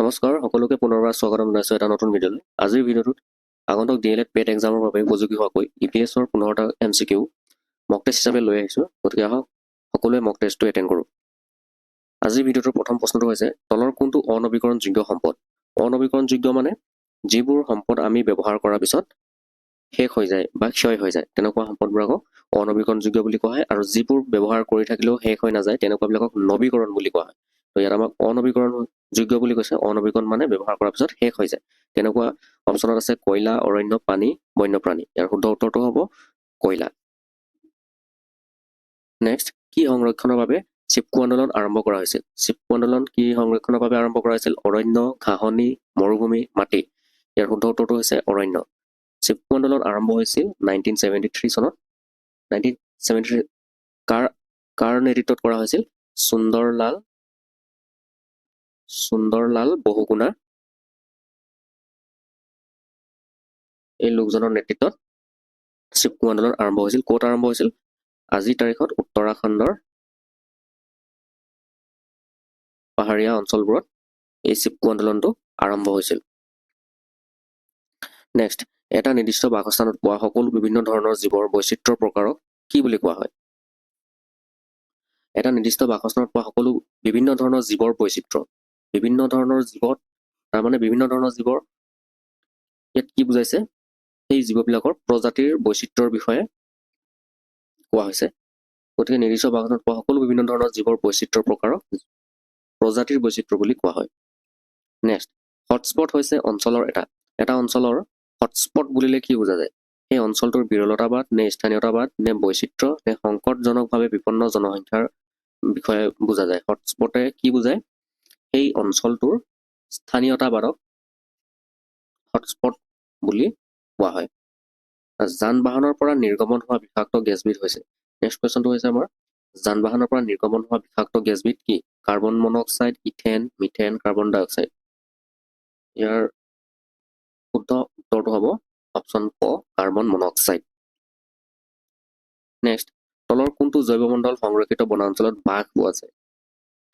নমস্কাৰ সকলোকে পুনৰবাৰ স্বাগতম জনাইছোঁ এটা নতুন ভিডিঅ'লৈ। আজিৰ ভিডিঅ'টোত আগন্তুক DLED পেট এক্সামৰ বাবে উপযোগী হোৱাকৈ EPSৰ 15টা MCQ মক টেষ্ট হিচাপে লৈ আহিছোঁ। গতিকে আহক সকলোৱে মক টেষ্টটো এটেণ্ড কৰোঁ। আজিৰ ভিডিঅ'টোৰ প্ৰথম প্ৰশ্নটো হৈছে তলৰ কোনটো অনবীকৰণযোগ্য সম্পদ? অনবীকৰণযোগ্য মানে যিবোৰ সম্পদ আমি ব্যৱহাৰ কৰাৰ পিছত শেষ হৈ যায় বা ক্ষয় হৈ যায় তেনেকুৱা সম্পদবোৰক অনবীকৰণযোগ্য বুলি কোৱা হয়, আৰু যিবোৰ ব্যৱহাৰ কৰি থাকিলেও শেষ হৈ নাযায় তেনেকুৱাবিলাকক নবীকৰণ বুলি কোৱা হয়। তো ইয়াত আমাক অনবীকৰণযোগ্য বুলি কৈছে। অনবীকৰণ মানে ব্যৱহাৰ কৰাৰ পিছত শেষ হৈ যায়। তেনেকুৱা অপশ্যনত আছে কয়লা, অৰণ্য, পানী, বন্যপ্ৰাণী। ইয়াৰ শুদ্ধ উত্তৰটো হ'ব কয়লা। নেক্সট, কি সংৰক্ষণৰ বাবে চিপকো আন্দোলন আৰম্ভ কৰা হৈছিল? চিপকো আন্দোলন কি সংৰক্ষণৰ বাবে আৰম্ভ কৰা হৈছিল? অৰণ্য, ঘাঁহনি, মৰুভূমি, মাটি। ইয়াৰ শুদ্ধ উত্তৰটো হৈছে অৰণ্য। চিপকো আন্দোলন আৰম্ভ হৈছিল 1973 চনত। 1973 কাৰ নেতৃত্বত কৰা হৈছিল? সুন্দৰলাল বহুগুণা এই লোকজনৰ নেতৃত্বত চিপকো আন্দোলন আৰম্ভ হৈছিল। ক'ত আৰম্ভ হৈছিল? আজিৰ তাৰিখত উত্তৰাখণ্ডৰ পাহাৰীয়া অঞ্চলবোৰত এই চিপকো আন্দোলনটো আৰম্ভ হৈছিল। নেক্সট, এটা নিৰ্দিষ্ট বাসস্থানত পোৱা সকলো বিভিন্ন ধৰণৰ জীৱৰ বৈচিত্ৰ্যৰ প্ৰকাৰক কি বুলি কোৱা হয়? এটা নিৰ্দিষ্ট বাসস্থানত পোৱা সকলো বিভিন্ন ধৰণৰ জীৱৰ বৈচিত্ৰ্য। বিভিন্ন ধৰণৰ জীৱত তাৰমানে বিভিন্ন ধৰণৰ জীৱৰ ইয়াত কি বুজাইছে? সেই জীৱবিলাকৰ প্ৰজাতিৰ বৈচিত্ৰ্যৰ বিষয়ে কোৱা হৈছে। গতিকে নিৰ্দিষ্ট বাসস্থানত পোৱা সকলো বিভিন্ন ধৰণৰ জীৱৰ বৈচিত্ৰ্যৰ প্ৰকাৰক প্ৰজাতিৰ বৈচিত্ৰ্য বুলি কোৱা হয়। নেক্সট, হটস্পট হৈছে অঞ্চলৰ এটা অঞ্চলৰ হটস্পট বুলিলে কি বুজা যায়? সেই অঞ্চলটোৰ বিৰলতাবাদ নে স্থানীয়তাবাদ নে বৈচিত্ৰ্য নে সংকটজনকভাৱে বিপন্ন জনসংখ্যাৰ বিষয়ে বুজা যায়। হটস্পটে কি বুজায়? সেই অঞ্চলটোৰ স্থানীয়তাবাদক হটস্পট বুলি কোৱা হয়। যান বাহনৰ পৰা নিৰ্গমন হোৱা বিষাক্ত গেছবিধ হৈছে। নেক্সট কুৱেশ্যনটো হৈছে আমাৰ যান বাহনৰ পৰা নিৰ্গমন হোৱা বিষাক্ত গেছবিধ কি? কাৰ্বন মনক্সাইড, ইথেন, মিথেন, কাৰ্বন ডাই অক্সাইড। ইয়াৰ শুদ্ধ উত্তৰটো হ'ব অপশ্যন ক, কাৰ্বন মনক্সাইড। নেক্সট, তলৰ কোনটো জৈৱমণ্ডল সংৰক্ষিত বনাঞ্চলত বাঘ পোৱা যায়?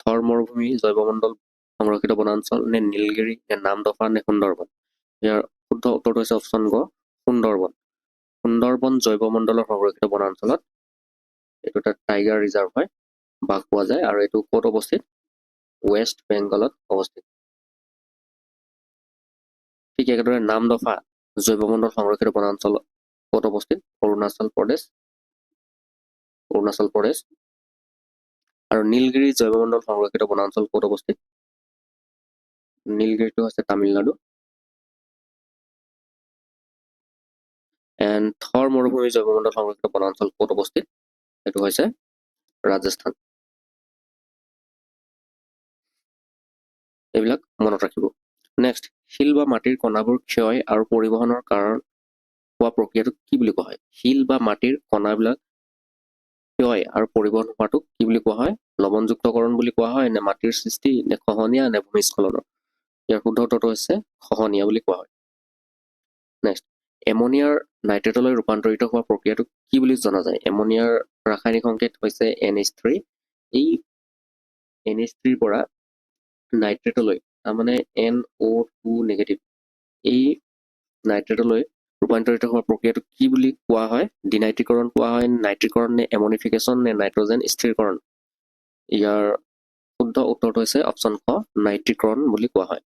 থৰ মৰুভূমি জৈৱমণ্ডল সংৰক্ষিত বনাঞ্চল নে নীলগিৰি নে নামদফা নে সুন্দৰবন? ইয়াৰ শুদ্ধ উত্তৰটো হৈছে অপশ্যন গ, সুন্দৰবন। সুন্দৰবন জৈৱমণ্ডলৰ সংৰক্ষিত বনাঞ্চলত এইটো এটা টাইগাৰ ৰিজাৰ্ভ হয়, বাঘ পোৱা যায়, আৰু এইটো ক'ত অৱস্থিত? ৱেষ্ট বেংগলত অৱস্থিত। ঠিক একেদৰে নামদফা জৈৱমণ্ডল সংৰক্ষিত বনাঞ্চল ক'ত অৱস্থিত? অৰুণাচল প্ৰদেশ। আৰু নীলগিৰি জৈৱমণ্ডল সংৰক্ষিত বনাঞ্চল ক'ত অৱস্থিত? নীলগিৰিটো হৈছে তামিলনাডু। এণ্ড থৰ মৰুভূমি জৈৱমণ্ডল সংৰক্ষিত বনাঞ্চল ক'ত অৱস্থিত? সেইটো হৈছে ৰাজস্থান। এইবিলাক মনত ৰাখিব। নেক্সট, শিল বা মাটিৰ কণাবোৰ ক্ষয় আৰু পৰিবহনৰ কাৰণ হোৱা প্ৰক্ৰিয়াটোক কি বুলি কোৱা হয়? শিল বা মাটিৰ কণাবিলাক ক্ষয় আৰু পৰিবহন হোৱাটোক কি বুলি কোৱা হয়? লৱণযুক্তকৰণ বুলি কোৱা হয়, নে মাটিৰ সৃষ্টি, নে খহনীয়া, নে ভূমিস্খলনৰ? ইয়াৰ শুদ্ধ উত্তৰটো হৈছে খহনীয়া বুলি কোৱা হয়। নেক্সট, এমনিয়াৰ নাইট্ৰেটলৈ ৰূপান্তৰিত হোৱা প্ৰক্ৰিয়াটোক কি বুলি জনা যায়? এমনিয়াৰ ৰাসায়নিক সংকেত হৈছে NH3। এই NH3ৰ পৰা নাইট্ৰেটলৈ, তাৰমানে NO2 নেগেটিভ, এই নাইট্ৰেটলৈ ৰূপান্তৰিত হোৱা প্ৰক্ৰিয়াটোক কি বুলি কোৱা হয়? ডিনাইট্ৰিকৰণ কোৱা হয়, নাইট্ৰিকৰণ নে এমনিফিকেশ্যন নে নাইট্ৰজেন স্থিৰীকৰণ? ইয়াৰ শুদ্ধ উত্তৰটো হৈছে অপশ্যন খ, নাইট্ৰিকৰণ বুলি কোৱা হয়।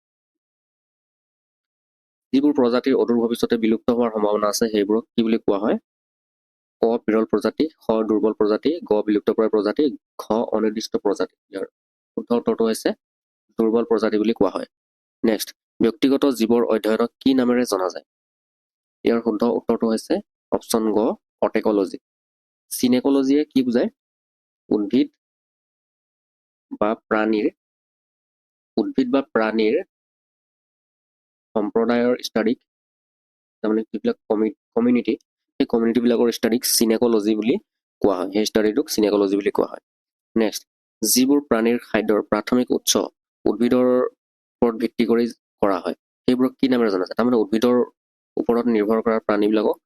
যিবোৰ প্ৰজাতিৰ অদূৰ ভৱিষ্যতে বিলুপ্ত হোৱাৰ সম্ভাৱনা আছে সেইবোৰক কি বুলি কোৱা হয়? ক, বিৰল প্ৰজাতি, খ, দুৰ্বল প্ৰজাতি, গ, বিলুপ্তপ্ৰায় প্ৰজাতি, ঘ, অনিৰ্দিষ্ট প্ৰজাতি। ইয়াৰ শুদ্ধ উত্তৰটো হৈছে দুৰ্বল প্ৰজাতি বুলি কোৱা হয়। নেক্সট, ব্যক্তিগত জীৱৰ অধ্যয়নক কি নামেৰে জনা যায়? ইয়াৰ শুদ্ধ উত্তৰটো হৈছে অপশ্যন গ, অটেকলজি। চিনেকলজিয়ে কি বুজায়? উদ্ভিদ বা প্ৰাণীৰ সম্প্ৰদায়ৰ ষ্টাডিক, তাৰমানে যিবিলাক কমিউনিটি, সেই কমিউনিটিবিলাকৰ ষ্টাডিক চিনেকলজি বুলি কোৱা হয়। সেই ষ্টাডিটোক চিনেকলজি বুলি কোৱা হয়। নেক্সট, যিবোৰ প্ৰাণীৰ খাদ্যৰ প্ৰাথমিক উৎস উদ্ভিদৰ ওপৰত ভিত্তি কৰি কৰা হয় সেইবোৰক কি নামেৰে জনা যায়? তাৰমানে উদ্ভিদৰ ওপৰত নিৰ্ভৰ কৰা প্ৰাণীবিলাকক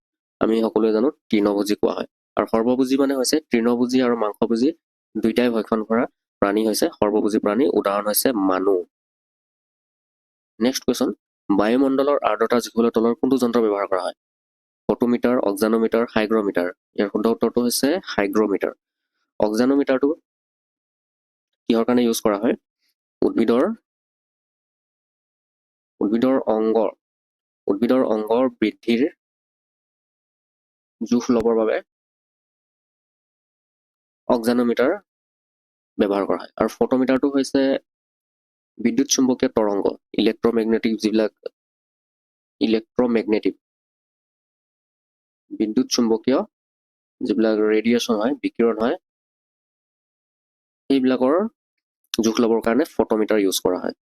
আমি সকলোৱে জানো তৃণভোজী কোৱা হয়। আৰু সৰ্বভোজী মানে হৈছে তৃণভোজী আৰু মাংসভোজী দুইটাই ভক্ষণ কৰা প্ৰাণী হৈছে সৰ্বভোজী প্ৰাণী। উদাহৰণ হৈছে মানুহ। নেক্সট কুৱেশ্যন, বায়ুমণ্ডলৰ আৰ্দ্ৰতা জুখিবলৈ তলৰ কোনটো যন্ত্ৰ ব্যৱহাৰ কৰা হয়? Photometer, অক্সানোমিটাৰ, hygrometer. ইয়াৰ শুদ্ধ উত্তৰটো হৈছে হাইগ্ৰমিটাৰ। অক্সানোমিটাৰটো কিহৰ কাৰণে ইউজ কৰা হয়? উদ্ভিদৰ অংগৰ বৃদ্ধিৰ জোখ ল'বৰ বাবে অক্সানোমিটাৰ ব্যৱহাৰ কৰা হয়। আৰু ফটোমিটাৰটো হৈছে বিদ্যুৎ চুম্বকীয় তৰংগ, বিদ্যুৎ চুম্বকীয় যিবিলাক ৰেডিয়েশ্যন হয়, বিকিৰণ হয়, সেইবিলাকৰ জোখ ল'বৰ কাৰণে ফটোমিটাৰ ইউজ কৰা হয়।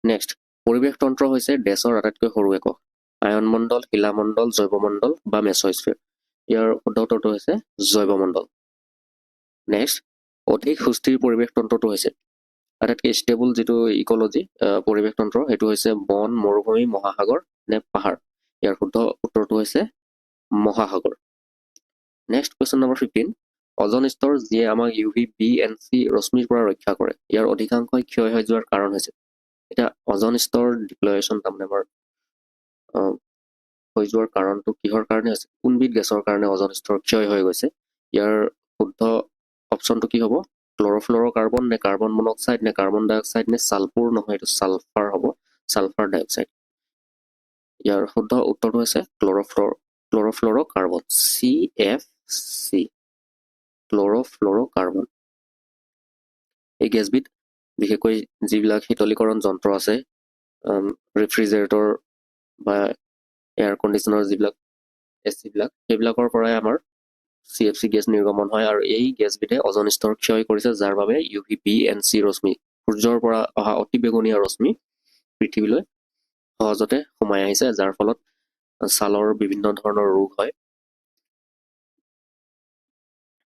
নেক্সট, পৰিৱেশ তন্ত্ৰ হৈছে ডেছৰ আটাইতকৈ সৰু একক। আয়নমণ্ডল, শিলামণ্ডল, জৈৱমণ্ডল বা মেছ'স্ফিয়াৰ। ইয়াৰ শুদ্ধ উত্তৰটো হৈছে জৈৱমণ্ডল। নেক্সট, অধিক সুস্থিৰ পৰিৱেশ তন্ত্ৰটো হৈছে আটাইতকৈ ষ্টেবল যিটো ইক'লজি পৰিৱেশ তন্ত্ৰ, সেইটো হৈছে বন, মৰুভূমি, মহাসাগৰ নে পাহাৰ। ইয়াৰ শুদ্ধ উত্তৰটো হৈছে মহাসাগৰ। নেক্সট কুৱেশ্যন নম্বৰ 15, অজন স্তৰ যিয়ে আমাক UVB&C ৰশ্মিৰ পৰা ৰক্ষা কৰে, ইয়াৰ অধিকাংশই ক্ষয় হৈ যোৱাৰ কাৰণ হৈছে। এতিয়া অজন স্তৰ ডিপ্লয়েশ্যন তাৰমানে আমাৰ হৈ যোৱাৰ কাৰণটো কিহৰ কাৰণে হৈছে? কোনবিধ গেছৰ কাৰণে অজন স্তৰ ক্ষয় হৈ গৈছে? ইয়াৰ শুদ্ধ অপশ্যনটো কি হ'ব? ক্লৰ'ফ্ল'ৰ'কাৰ্বন নে কাৰ্বন মনক্সাইড নে কাৰ্বন ডাইঅক্সাইড নে ছালফাৰ? নহয়, এইটো ছালফাৰ হ'ব, ছালফাৰ ডাইঅক্সাইড। ইয়াৰ শুদ্ধ উত্তৰটো হৈছে ক্লৰ'ফ্ল'ৰ'কাৰ্বন, CFC, ক্লৰ'ফ্ল'ৰ'কাৰ্বন। এই গেছবিধ বিশেষকৈ যিবিলাক শীতলীকৰণ যন্ত্ৰ আছে, ৰেফ্ৰিজাৰেটৰ বা এয়াৰ কণ্ডিশ্যনৰ যিবিলাক এচিবিলাক, সেইবিলাকৰ পৰাই আমাৰ CFC গেছ নিৰ্গমন হয়। আৰু এই গেছবিধে অজন স্তৰ ক্ষয় কৰিছে, যাৰ বাবে UVB&C ৰশ্মি, সূৰ্যৰ পৰা অহা অতি বেঙুনীয়া ৰশ্মি পৃথিৱীলৈ সহজতে সোমাই আহিছে, যাৰ ফলত ছালৰ বিভিন্ন ধৰণৰ ৰোগ হয়।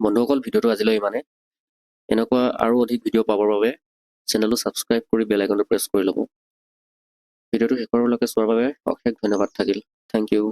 বন্ধুসকল, ভিডিঅ'টো আজিলৈ ইমানে। এনেকুৱা আৰু অধিক ভিডিঅ' পাবৰ বাবে চেনেলটো ছাবস্ক্ৰাইব কৰি বেল আইকনটো প্ৰেছ কৰি ল'ব। ভিডিঅ'টো শেষৰলৈকে চোৱাৰ বাবে অশেষ ধন্যবাদ থাকিল। Thank U.